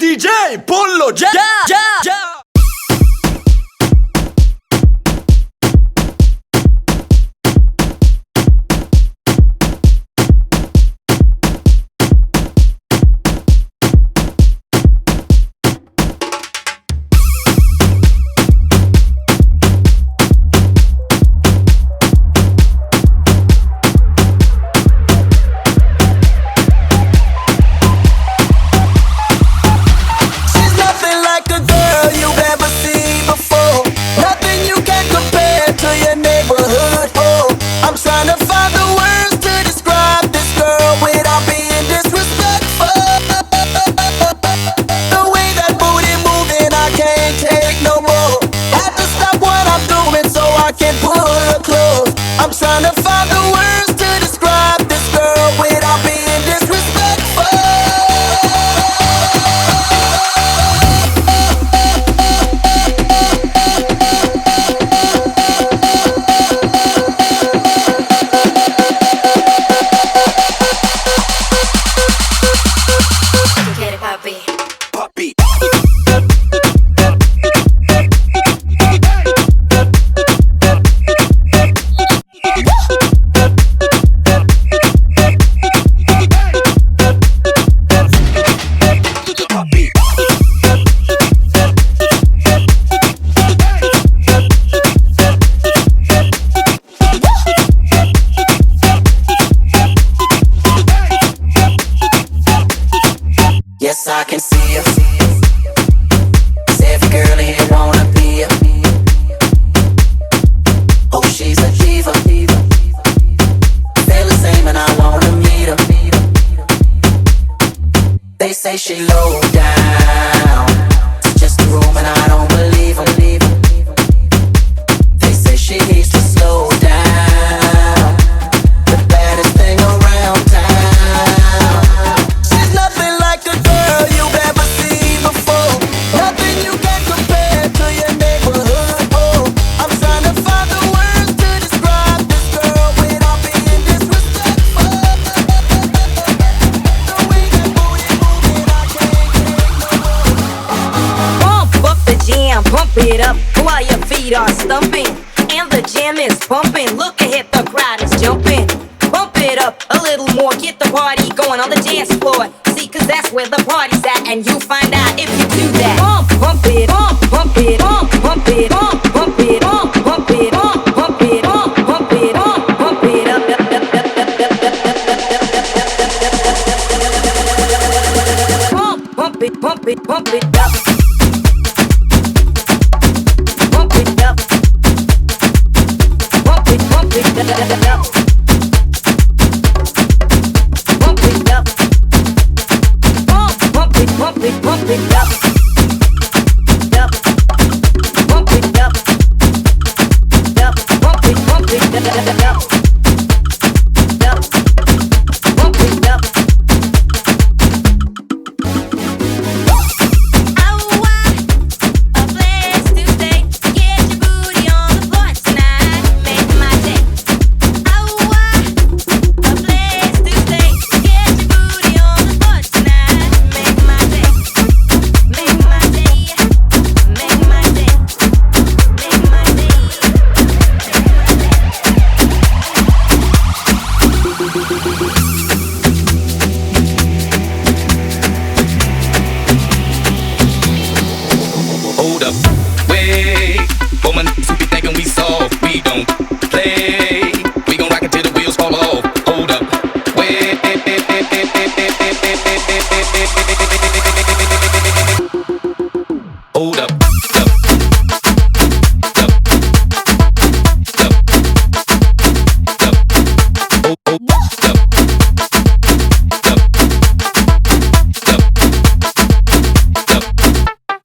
DJ, ponlo ya, ya, ya. I'm trying to find the words to describe this girl without being disrespectful. Get it, papi. Papi. Yes, I can see her. 'Cause every girl in here wanna be her. Oh, she's a diva. Feel the same and I wanna meet her. They say she low down. It's just a room and I don't believe her. They say she needs to slow down. The baddest thing around town. She's nothing like a girl you've ever seen before. Nothing you can compare to your neighborhood. Oh, I'm trying to find the words to describe this girl without being disrespectful. The way that booty moving, I can't take no more. Pump up the jam, pump it up while your feet are stumping. And the jam is pumping. Look ahead, the crowd is jumping. Pump it up a little more, get the party going on the dance floor. See, 'cause that's where the party's at, and you'll find out if you do that. Pump it, pump it, pump it, pump it, pump it, pump it, pump it, pump it up, pump it, pump it, pump it up. Pump it up. Pump it, pump it up. Pump it up. Pump it, pump it, pump it up. Up. Pump it up. Up. Pump it, pump it up. Up. Pump it up. Hold up, wait. For my niggas who be thinking we soft, we don't play. We gon' rock until the wheels fall off. Hold up, wait. Hold up.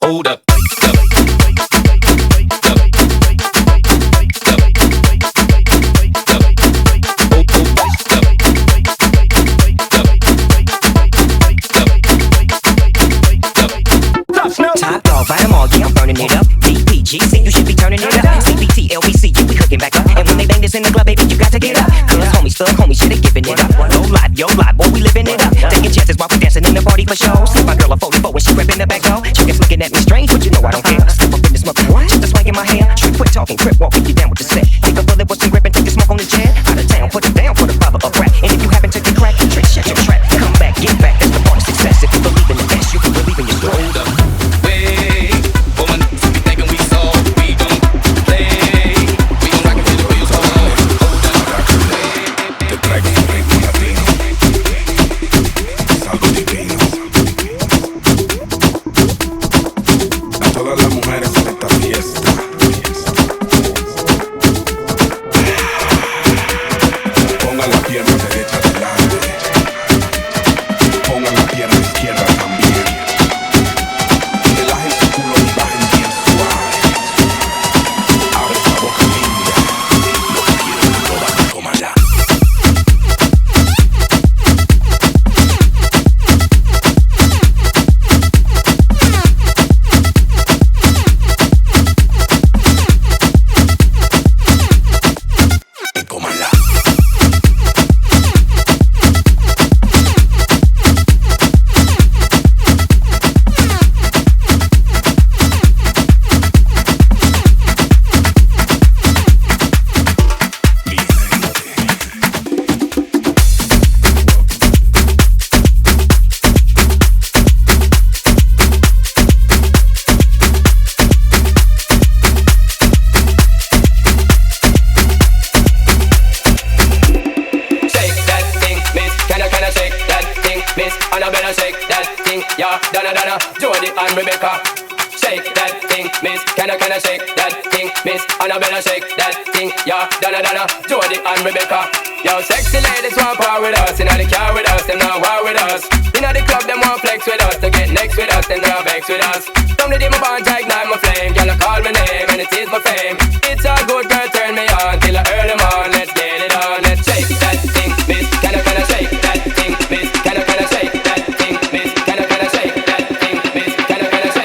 Hold up. Top dog, fight 'em all, yeah, I'm burning it up. DPGC, you should be turning it up. CBT, LBC, you be cooking back up. And when they bang this in the club, baby, you got to get up. Cause homies, thug homies, shit, they giving it up. No lie, yo lie, boy, we living it up. Taking chances while we dancing in the party for show. See my girl a 44 when she reppin' the back door. Chickens looking at me strange, but you know I don't care. Step up in this mother, just a swing in my hair. Straight quit talking, crip walk, if you down with the set. Take a bullet with some grip and take a smoke on the jet. Out of town, put it down for the father of rap. And if you happen to get cracked, trick, shut your trap. Come back, get back, that's the part of success. If you believe in the best, you can believe in yourself. Hold up, wait. For my niggas who be thinking we soft, we don't play. We gon' rock it till the wheels fall off. Hold up, Te traigo un ritmo latino, es algo divino. A todas las mujeres en esta fiesta, pongan la pierna derecha adelante, pongan la pierna izquierda también. Relajen su culo y bajen bien suave. Abre esa boca linda, lo que quiero es que todas te coman ya. Donna, Jody and Rebecca. Shake that thing, miss. Can I shake that thing, miss? Annabella, shake that thing, yeah. Donna, Jody and Rebecca. Yo, sexy ladies want power with us. Inna the car with us, them not war with us. Inna the club, them want flex with us. To get next with us, them not vex with us. From the day my bond, I ignite my flame. Girl, I call my name and it is my fame. It's all good, girl, turn me on till I earn them on. Let's get it on, let's shake that thing, miss. Can I shake that thing, miss? Can I shake that thing, miss? Can I shake that thing, miss? Can I shake,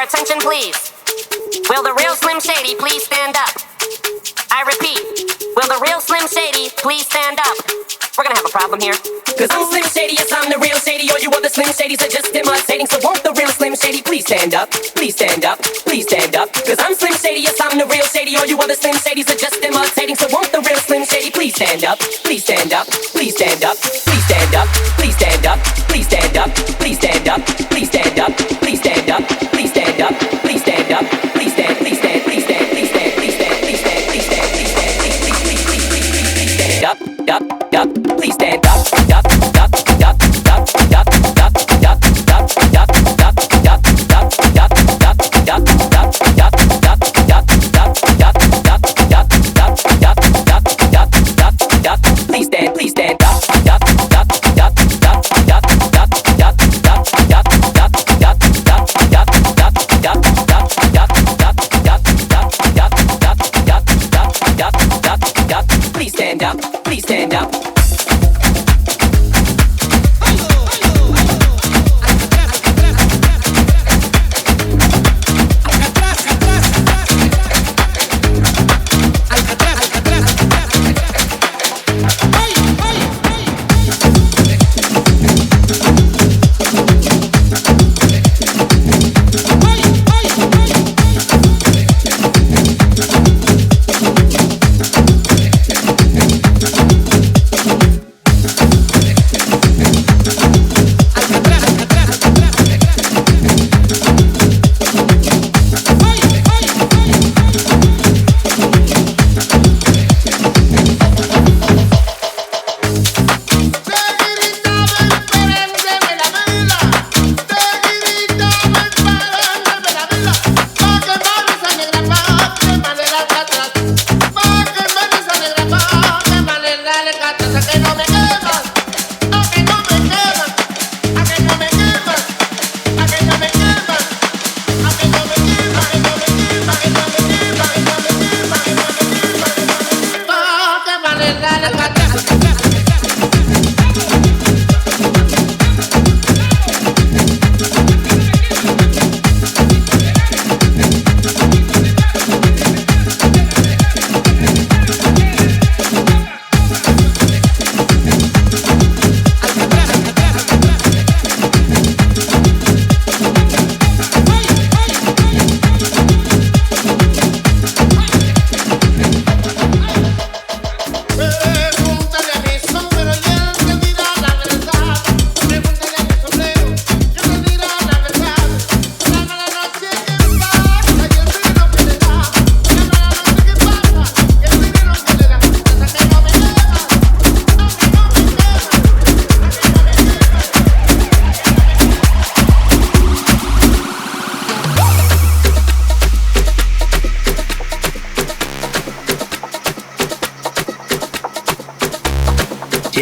attention, please. Will the real Slim Shady please stand up? I repeat, will the real Slim Shady please stand up? We're gonna have a problem here. Cause I'm Slim Shady, yes, I'm the real Shady. All you other Slim Shadys are just imitating. So won't the real Slim Shady please stand up? Please stand up, please stand up. Cause I'm Slim Shady, yes, I'm the real Shady. All you other Slim Shadys are just imitating. So won't the real Slim Shady please stand up? Please stand up, please stand up, please stand up, please stand up, please stand up, please stand up, please stand up, please stand up, please stand up, please stand up, please stand, please stand, please stand, please stand, please stand, please stand, please stand, please stand, please stand up, please stand up, please stand, please stand up.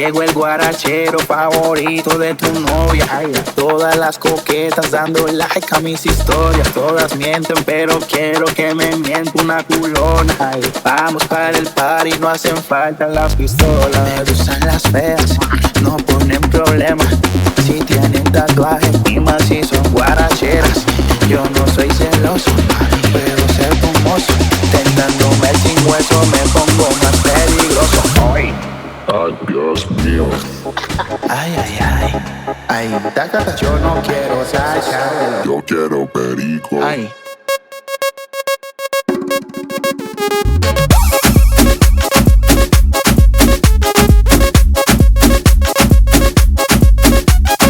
llegó el guarachero favorito de tu novia. Ay, todas las coquetas dando like a mis historias. Todas mienten, pero quiero que me mienta una culona. Ay, vamos para el party, no hacen falta las pistolas. Me gustan las feas, no ponen problema. Si tienen tatuajes y más si son guaracheras. Yo no soy celoso, puedo ser famoso. Tentándome sin hueso me pongo más peligroso. Ay, Ay, Dios mío. ay, ay, ay. Ay, taca, yo no quiero salsa. Yo quiero perico. Ay.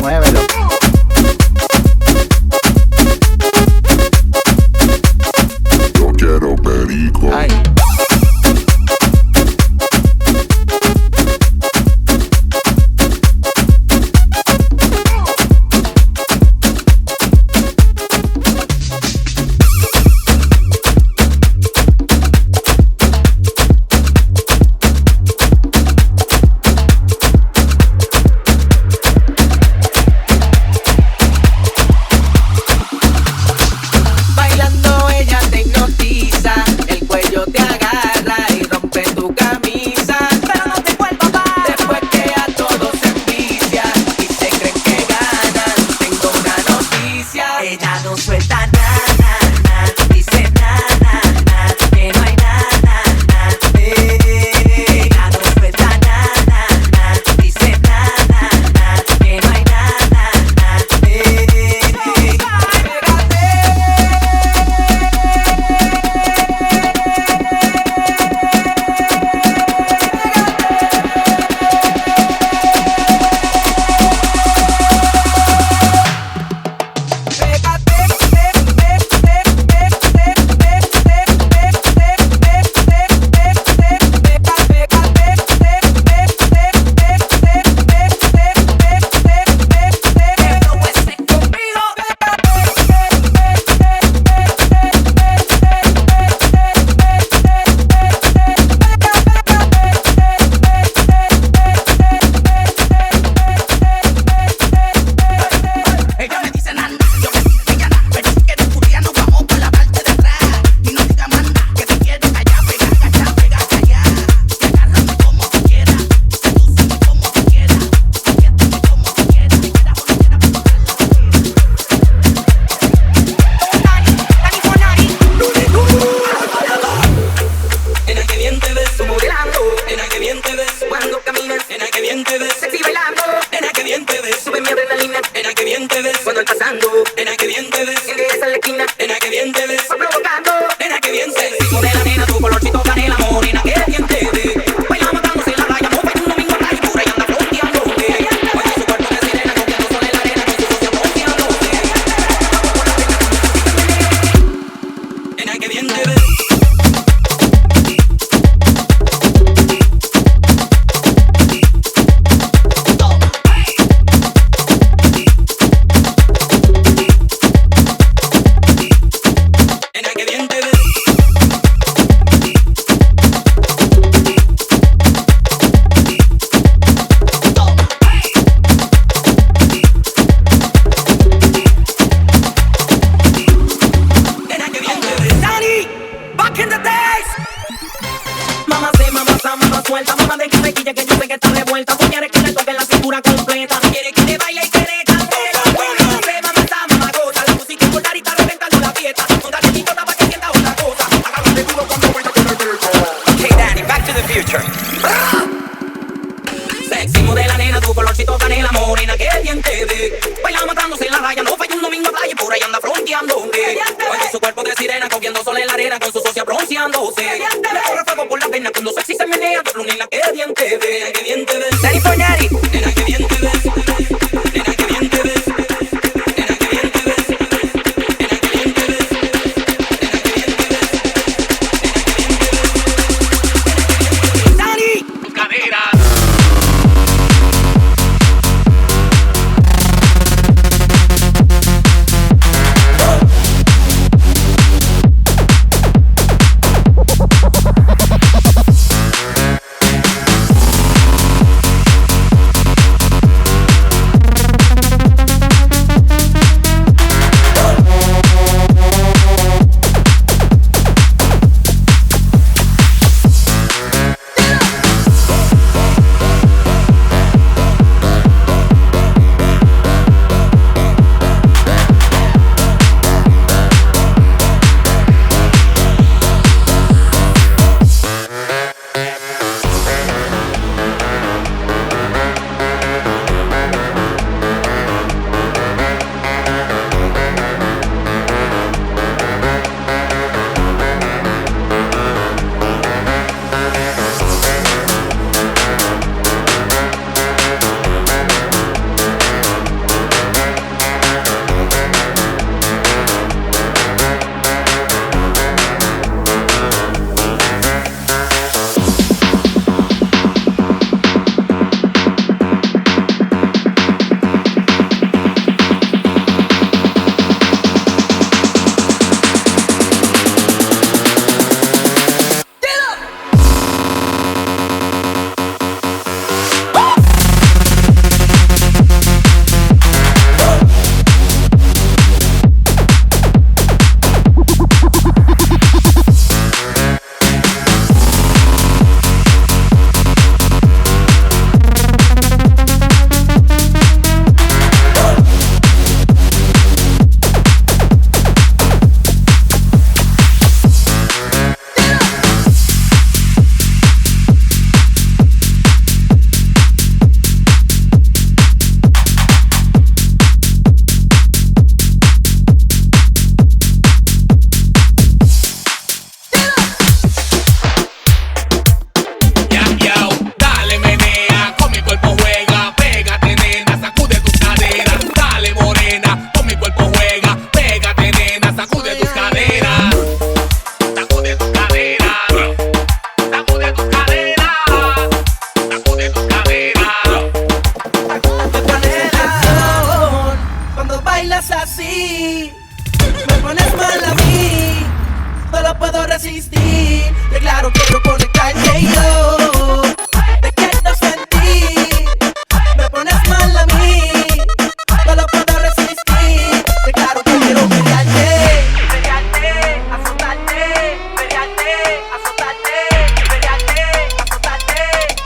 Muévelo. Yo quiero perico. Ay. Bailando ella te hipnotiza, el cuello te agarra y rompe tu camisa. Pero no te vuelvas más. Después que a todos se envicia y se creen que ganan, tengo una noticia. Ella no suelta nada, dice nada, que no hay nada. Ella no suelta nada, dice nada, que no hay nada. Ella me dice nana, yo me dice ella nana, pero si quieres furia nos vamos por la parte de atrás. Y no digas manda, que te quieres callar, pega, callar, pega, callar. Y agárrame como tú quieras, sedúceme como tú quieras, siénteme como tú quieras, si quieras o no quieras, pero Nena, que bien te ves, modelando. Nena, que bien te ves cuando caminas. Nena, que bien te ves, sexy bailando. Nena, que bien te ves, sube mi adrenalina. Nena, que bien te ves cuando estoy pasando. Nena, que bien te ves, endereza la esquina. Nena, que bien te ves, va provocando. Nena, que bien sexy, modela, nena, tu colorcito canela morena. Que bien te ves, bailamos dándose en la playa. No fue un domingo en playa pura y anda fronteando. Mueve su cuerpo de sirena, cogiendo sol en la arena con su socia bronceando. Nena, que bien te ves. Nena, que bien te ves. Nena, que bien te ves. Dani, back in the days. Mamá se, mamá sa, mamá suelta. Mamá de carrequilla que yo sé que está de vuelta. Tú quieres que le toque la cintura completa. Quieres que le baile y que le candela. Mamá se, mamá sa, mamá goza. La música es volar y está reventando la fiesta. Montate mi tota pa' que sienta otra cosa. Agárrate duro cuando vaya que le grita. Okay, Danny, back to the future. Sexy modela, nena, tu colorcito canela morena. Que bien te ve. Baila matándose en la raya. No falla un domingo en playa y por ahí anda fronteando. Mueve su cuerpo de sirena, cogiendo sol en la arena con su socia bronceándose. Le corre fuego por la pena cuando sexy se menea. Tu nena, que bien te ve. Nena, que bien te ves. Danny for Daddy. Nena, que bien te ves. Nena, que bien te ves. Nena, que bien te ves. Nena, que bien te ves. Nena, que bien te ves. Danny. Cadera. bailas así, me pones mal a mí. No lo puedo resistir. De claro quiero conectarte y yo te quiero sentir. Me pones mal a mí. No lo puedo resistir. De claro que quiero pelearte. Pelearte, azotarte. Pelearte, azotarte. Pelearte, azotarte.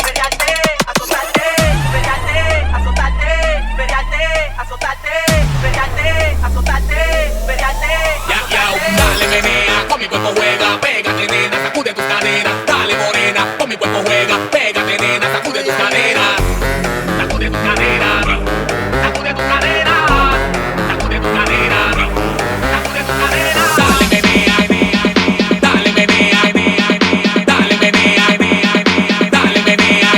Pelearte, azotarte. Pelearte, azotarte. Pelearte, azotarte. Pelearte, azotarte. Pelearte. Dale menea, con mi cuerpo juega, pégate nena, sacude tus caderas. Dale morena, con mi cuerpo juega, pégate nena, sacude tus caderas. Sacude tus caderas, sacude tus caderas, sacude tus caderas, sacude tus caderas. Dale menea, dale menea, dale menea, dale menea, dale menea,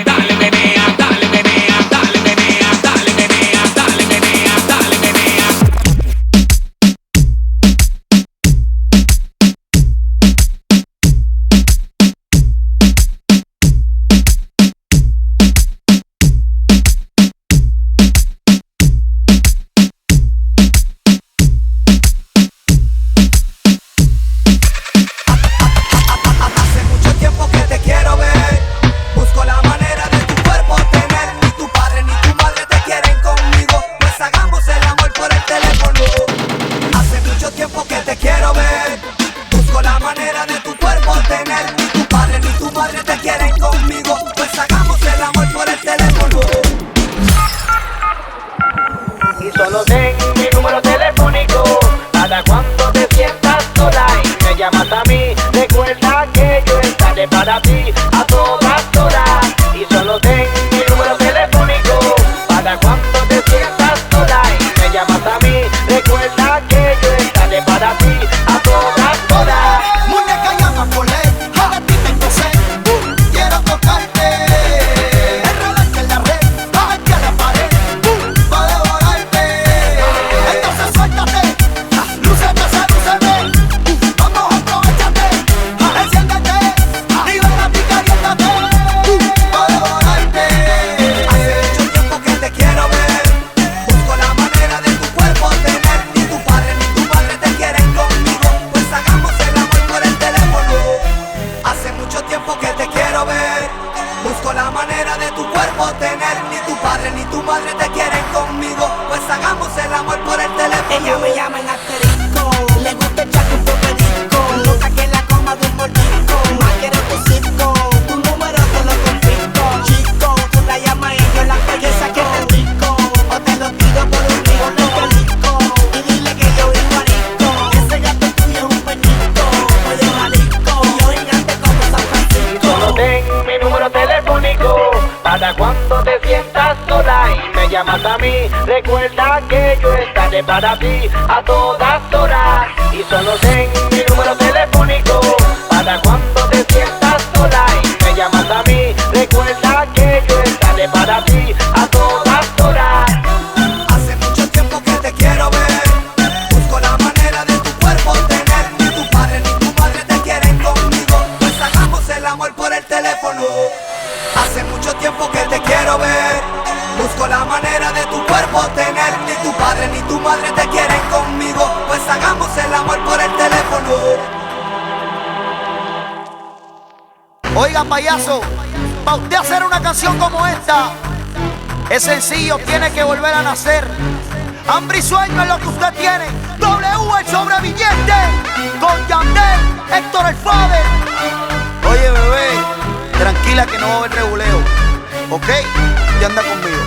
dale menea, dale menea, dale menea, dale menea, dale menea, dale menea. Hace mucho tiempo que te quiero ver. Busco la manera de tu cuerpo tener. Ni tu padre ni tu madre te quieren conmigo. Pues hagamos el amor por el teléfono. Hace mucho tiempo que te quiero ver. Busco la manera de tu cuerpo tener. Ni tu padre ni tu madre te quieren conmigo. Pues hagamos el amor por el teléfono. Y solo ten mi número telefónico para cuando te sientas sola y me llamas a mí. Recuerda que yo estaré para ti a todas horas. Y solo ten mi número telefónico para cuando te sientas sola y me llamas a mí. Recuerda que yo estaré para ti a todas horas. Muñeca llama por ley, a ti tengo sed. Quiero tocarte, enredarte en la red, bajarte a la pared, pa' devorarte. Entonces suéltate, lúceme, sedúceme. Vamos, aprovechate, enciéndete, libérate y caliéntate, pa' devorarte. Hace mucho tiempo que te quiero ver. Busco la manera de tu cuerpo tener. Ni tu padre ni tu madre te quieren conmigo. Pues hagamos el amor por el teléfono. Hace mucho tiempo que te quiero ver. Busco la manera de tu cuerpo tener. Ni tu padre ni tu madre te quieren conmigo. Pues hagamos el amor por el teléfono. Ella me llama en asterisco. Le gusta echar un poco de disco. Loca que la coma de un mordisco. Más quiero tu circo. Tu número te lo confisco. Chico, tú la llamas y yo la belleza que te rico. O te lo tiro por un río de Jalisco. Y dile que yo vivo arisco. Ese gato tuyo es un peñito. Voy de Jalisco. Yo gigante como San Y Francisco. solo ten mi número telefónico para cuando te sientas sola y me llamas a mí. Recuerda que yo estaré para ti a todas horas. Y solo ten mi número telefónico para cuando te sientas sola y me llamas a mí. Recuerda que yo estaré para ti a todas horas. Hace mucho tiempo que te quiero ver. Busco la manera de tu cuerpo tener. Ni tu padre ni tu madre te quieren conmigo. Pues hagamos el amor por el teléfono. Hace mucho tiempo que te quiero ver. Busco la manera de tu cuerpo tener. Ni tu padre ni tu madre te quieren conmigo. Pues hagamos el amor por el teléfono. Oiga, payaso, para usted hacer una canción como esta, es sencillo, tiene que volver a nacer. Hambre y sueño es lo que usted tiene. W el sobreviviente, con Yandel, Héctor el Fader. Oye, bebé, tranquila que no va a haber reguleo, ¿ok? Y anda conmigo.